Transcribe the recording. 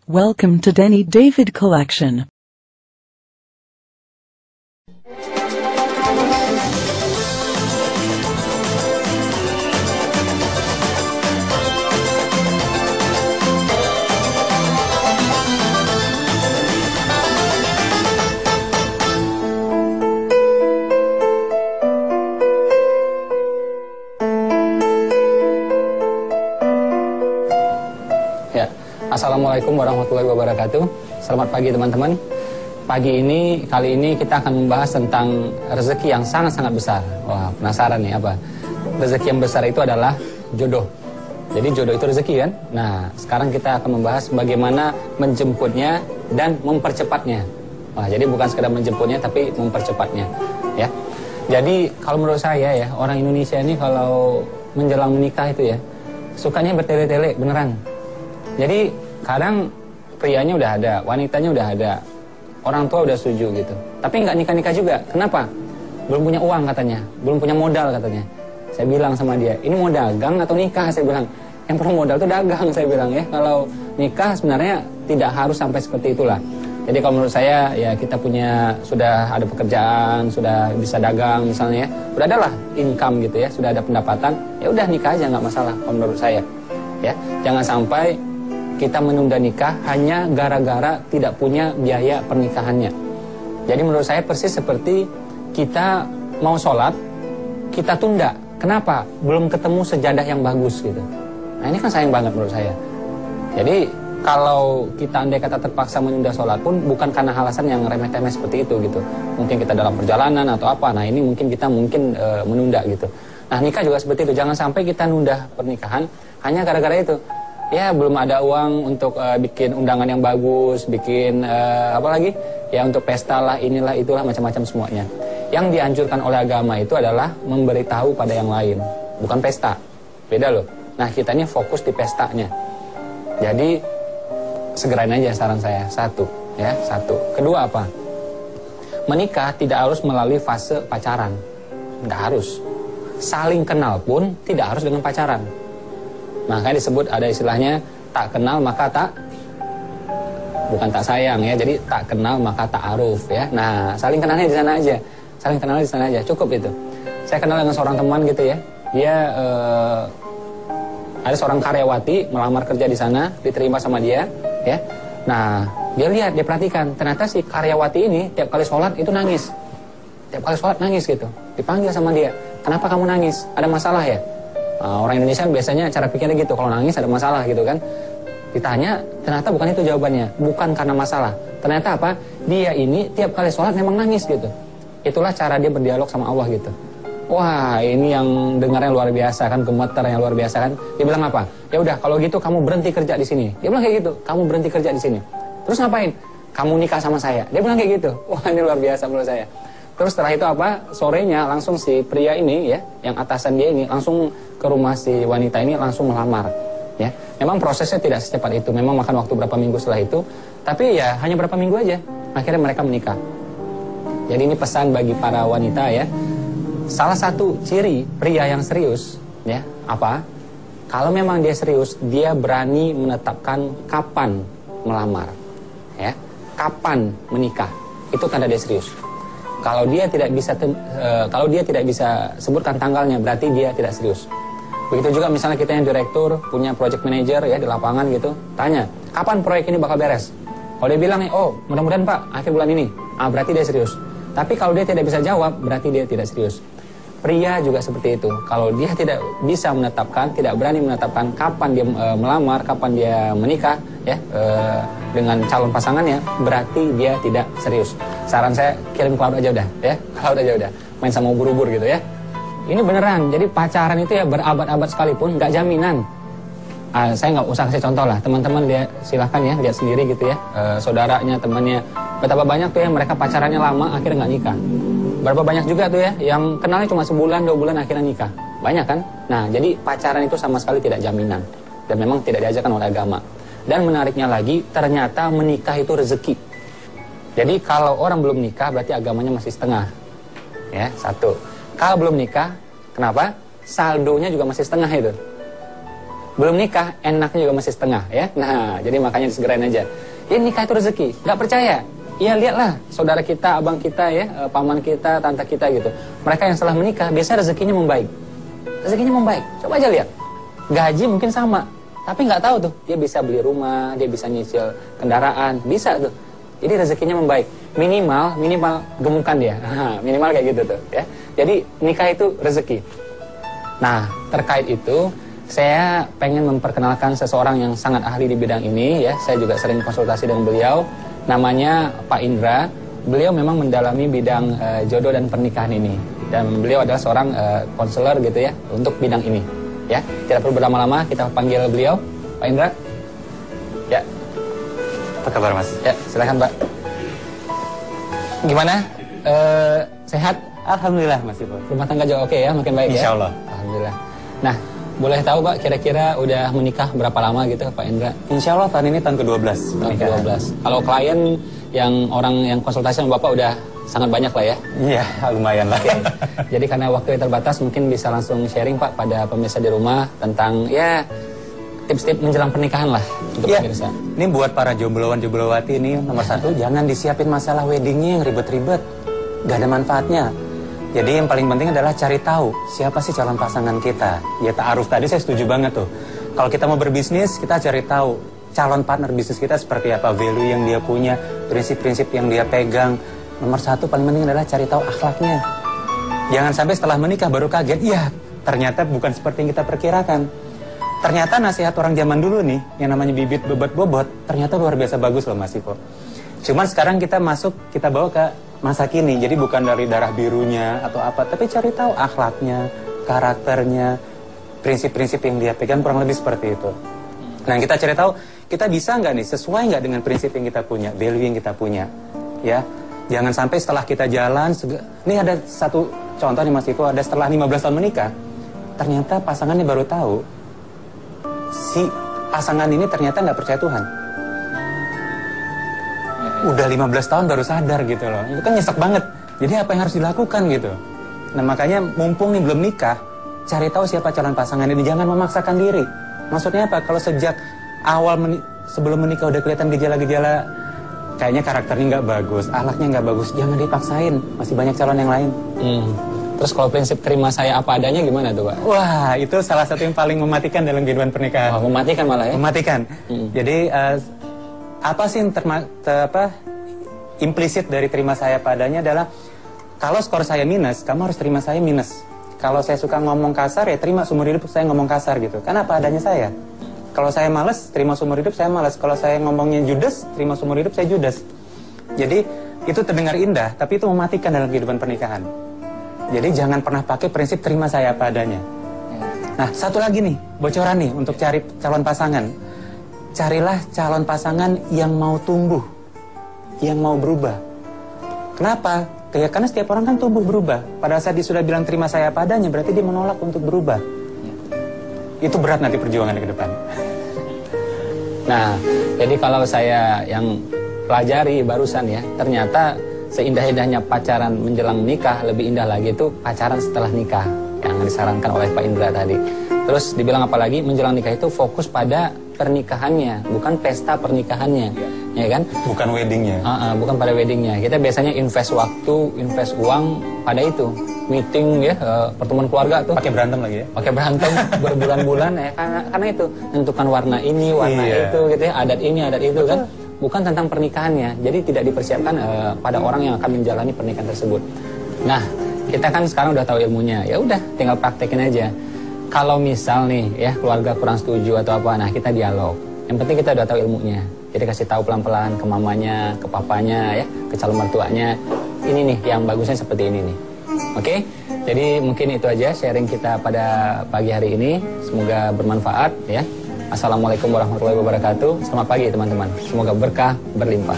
Welcome to Denny David Collection. Assalamualaikum warahmatullahi wabarakatuh. Selamat pagi teman-teman. Kali ini kita akan membahas tentang rezeki yang sangat-sangat besar. Wah, penasaran nih apa? Rezeki yang besar itu adalah jodoh. Jadi jodoh itu rezeki kan? Nah, sekarang kita akan membahas bagaimana menjemputnya dan mempercepatnya. Wah, jadi bukan sekedar menjemputnya tapi mempercepatnya, ya. Jadi kalau menurut saya ya, orang Indonesia ini kalau menjelang menikah itu ya, sukanya bertele-tele beneran. Jadi kadang prianya udah ada, wanitanya udah ada, orang tua udah setuju gitu. Tapi nggak nikah-nikah juga. Kenapa? Belum punya uang katanya, belum punya modal katanya. Saya bilang sama dia, ini mau dagang atau nikah? Saya bilang, yang perlu modal tuh dagang, saya bilang ya. Kalau nikah sebenarnya tidak harus sampai seperti itulah. Jadi kalau menurut saya ya kita sudah ada pekerjaan, sudah bisa dagang misalnya ya, sudah ada lah income gitu ya, sudah ada pendapatan, ya udah nikah aja nggak masalah kalau menurut saya. Ya, jangan sampai kita menunda nikah hanya gara-gara tidak punya biaya pernikahannya. Jadi menurut saya persis seperti kita mau sholat, kita tunda. Kenapa? Belum ketemu sejadah yang bagus gitu. Nah ini kan sayang banget menurut saya. Jadi kalau kita andai kata terpaksa menunda sholat pun bukan karena alasan yang remeh-temeh seperti itu gitu. Mungkin kita dalam perjalanan atau apa. Nah ini mungkin kita menunda gitu. Nah nikah juga seperti itu. Jangan sampai kita nunda pernikahan hanya gara-gara itu. Ya belum ada uang untuk bikin undangan yang bagus, bikin apa lagi? Ya untuk pesta lah, inilah, itulah, macam-macam semuanya. Yang dianjurkan oleh agama itu adalah memberitahu pada yang lain, bukan pesta. Beda loh. Nah kita ini fokus di pestanya. Jadi segerain aja saran saya. Satu. Kedua apa? Menikah tidak harus melalui fase pacaran. Nggak harus. Saling kenal pun tidak harus dengan pacaran. Makanya disebut ada istilahnya tak kenal maka bukan tak sayang ya, jadi tak kenal maka tak aruf ya. Nah saling kenalnya di sana aja, cukup itu. Saya kenal dengan seorang teman gitu ya, dia ada seorang karyawati melamar kerja di sana, diterima sama dia ya. Nah dia perhatikan ternyata si karyawati ini tiap kali sholat itu nangis, gitu. Dipanggil sama dia, kenapa kamu nangis? Ada masalah ya? Orang Indonesia biasanya cara pikirnya gitu, kalau nangis ada masalah gitu kan. Ditanya, ternyata bukan itu jawabannya, bukan karena masalah. Ternyata apa? Dia ini tiap kali sholat memang nangis gitu. Itulah cara dia berdialog sama Allah gitu. Wah, ini yang dengarnya luar biasa kan, gemeter yang luar biasa kan. Dia bilang apa? Ya udah kalau gitu kamu berhenti kerja di sini. Dia bilang kayak gitu, kamu berhenti kerja di sini. Terus ngapain? Kamu nikah sama saya. Dia bilang kayak gitu. Wah, ini luar biasa menurut saya. Terus setelah itu apa? Sorenya langsung si pria ini ya, yang atasan dia ini langsung ke rumah si wanita ini langsung melamar. Ya, memang prosesnya tidak secepat itu. Memang makan waktu berapa minggu setelah itu. Tapi ya hanya berapa minggu aja. Akhirnya mereka menikah. Jadi ini pesan bagi para wanita ya. Salah satu ciri pria yang serius ya apa? Kalau memang dia serius, dia berani menetapkan kapan melamar. Ya, kapan menikah. Itu tanda dia serius. Kalau dia tidak bisa sebutkan tanggalnya, berarti dia tidak serius. Begitu juga misalnya kita yang direktur, punya project manager ya di lapangan gitu, tanya, kapan proyek ini bakal beres? Kalau dia bilang, oh mudah-mudahan Pak, akhir bulan ini, berarti dia serius. Tapi kalau dia tidak bisa jawab, berarti dia tidak serius. Pria juga seperti itu. Kalau dia tidak bisa menetapkan, tidak berani menetapkan kapan dia melamar, kapan dia menikah ya dengan calon pasangannya, berarti dia tidak serius. Saran saya kirim ke laut aja udah ya, ke laut aja udah. Main sama ubur-ubur gitu ya. Ini beneran. Jadi pacaran itu ya berabad-abad sekalipun nggak jaminan. Saya nggak usah kasih contoh lah. Teman-teman silahkan ya lihat sendiri gitu ya. Saudaranya, temannya, betapa banyak tuh ya mereka pacarannya lama akhirnya nggak nikah. Berapa banyak juga tuh ya yang kenalnya cuma sebulan, 2 bulan akhirnya nikah. Banyak kan? Nah, jadi pacaran itu sama sekali tidak jaminan. Dan memang tidak diajarkan oleh agama. Dan menariknya lagi, ternyata menikah itu rezeki. Jadi kalau orang belum nikah berarti agamanya masih setengah. Ya, satu. Kalau belum nikah, kenapa? Saldonya juga masih setengah itu. belum nikah, enaknya juga masih setengah ya. Nah, jadi makanya disegerain aja. Ya nikah itu rezeki, nggak percaya? Ya lihatlah saudara kita, abang kita ya, paman kita, tante kita gitu. Mereka yang setelah menikah biasa rezekinya membaik. Rezekinya membaik. Coba aja lihat. Gaji mungkin sama, tapi nggak tahu tuh dia bisa beli rumah, dia bisa nyicil kendaraan, bisa tuh. Jadi rezekinya membaik. Minimal gemukan dia. Minimal kayak gitu tuh ya. Jadi nikah itu rezeki. Nah, terkait itu saya pengen memperkenalkan seseorang yang sangat ahli di bidang ini ya. Saya juga sering konsultasi dengan beliau. Namanya Pak Indra. Beliau memang mendalami bidang jodoh dan pernikahan ini. Dan beliau adalah seorang konselor gitu ya untuk bidang ini. Ya, tidak perlu berlama-lama, kita panggil beliau. Pak Indra. Ya. Apa kabar, Mas? Ya, silakan, Pak. Gimana? Sehat? Alhamdulillah, Mas Ibu. Rumah tangga juga oke ya, makin baik ya? Insya Allah. Alhamdulillah. Nah, boleh tahu Pak, kira-kira udah menikah berapa lama gitu Pak Indra? Insya Allah tahun ini tahun ke-12. Tahun ke-12. Kalau klien yang orang yang konsultasi sama Bapak udah sangat banyak lah ya? Iya, lumayan lah. Okay. Jadi karena waktu yang terbatas mungkin bisa langsung sharing Pak pada pemirsa di rumah tentang ya tips-tips menjelang pernikahan lah untuk pemirsa. Ini buat para jomblowan-jomblowati ini nomor satu, jangan disiapin masalah weddingnya yang ribet-ribet. Gak ada manfaatnya. Jadi yang paling penting adalah cari tahu siapa sih calon pasangan kita. Ya ta'aruf tadi saya setuju banget tuh. Kalau kita mau berbisnis, kita cari tahu calon partner bisnis kita seperti apa, value yang dia punya, prinsip-prinsip yang dia pegang. Nomor satu paling penting adalah cari tahu akhlaknya. Jangan sampai setelah menikah baru kaget, iya ternyata bukan seperti yang kita perkirakan. Ternyata nasihat orang zaman dulu nih, yang namanya bibit bobot bobot, ternyata luar biasa bagus loh Mas Iko. Cuman sekarang kita bawa ke masa kini, jadi bukan dari darah birunya atau apa, tapi cari tahu akhlaknya, karakternya, prinsip-prinsip yang dia pegang, kurang lebih seperti itu. Nah, kita cari tahu, kita bisa nggak nih, sesuai nggak dengan prinsip yang kita punya, value yang kita punya, ya. Jangan sampai setelah kita jalan, ini ada satu contoh nih Mas Iko, ada setelah 15 tahun menikah, ternyata pasangannya baru tahu, si pasangan ini ternyata nggak percaya Tuhan. Udah 15 tahun baru sadar gitu loh. Itu kan nyesek banget. Jadi apa yang harus dilakukan gitu. Nah makanya mumpung nih belum nikah, cari tahu siapa calon pasangan ini. Jangan memaksakan diri. Maksudnya apa? Kalau sejak awal sebelum menikah udah kelihatan gejala-gejala kayaknya karakternya nggak bagus, akhlaknya nggak bagus, jangan dipaksain. Masih banyak calon yang lain. Terus kalau prinsip terima saya apa adanya gimana tuh Pak? Wah itu salah satu yang paling mematikan dalam kehidupan pernikahan. Wah, mematikan malah ya? Mematikan. Jadi apa sih yang implisit dari terima saya padanya adalah kalau skor saya minus, kamu harus terima saya minus. Kalau saya suka ngomong kasar, ya terima seumur hidup saya ngomong kasar gitu. Kan apa adanya saya. Kalau saya malas, terima seumur hidup saya malas. Kalau saya ngomongnya judes, terima seumur hidup saya judes. Jadi itu terdengar indah, tapi itu mematikan dalam kehidupan pernikahan. Jadi jangan pernah pakai prinsip terima saya apa adanya. Nah, satu lagi nih, bocoran nih untuk cari calon pasangan. Carilah calon pasangan yang mau tumbuh, yang mau berubah. Kenapa? Ya karena setiap orang kan tumbuh berubah. Pada saat dia sudah bilang terima saya padanya, berarti dia menolak untuk berubah. Itu berat nanti perjuangannya ke depan. Nah, jadi kalau saya yang pelajari barusan ya, ternyata seindah-indahnya pacaran menjelang nikah, lebih indah lagi itu pacaran setelah nikah yang disarankan oleh Pak Indra tadi. Terus dibilang apa lagi, menjelang nikah itu fokus pada pernikahannya, bukan pesta pernikahannya, ya kan? Bukan weddingnya. Bukan pada weddingnya. Kita biasanya invest waktu, invest uang pada itu, meeting ya, pertemuan keluarga tuh. Pakai berantem lagi ya? Pakai berantem berbulan-bulan ya, karena itu tentukan warna ini, warna itu, gitu ya, adat ini, adat itu kan. Bukan tentang pernikahannya. Jadi tidak dipersiapkan pada orang yang akan menjalani pernikahan tersebut. Nah, kita kan sekarang udah tahu ilmunya, ya udah, tinggal praktekin aja. Kalau misal nih ya keluarga kurang setuju atau apa, nah kita dialog. Yang penting kita udah tahu ilmunya. Jadi kasih tahu pelan-pelan ke mamanya, ke papanya ya, ke calon mertuanya. Ini nih yang bagusnya seperti ini nih. Oke? Jadi mungkin itu aja sharing kita pada pagi hari ini. Semoga bermanfaat ya. Assalamualaikum warahmatullahi wabarakatuh. Selamat pagi teman-teman. Semoga berkah berlimpah.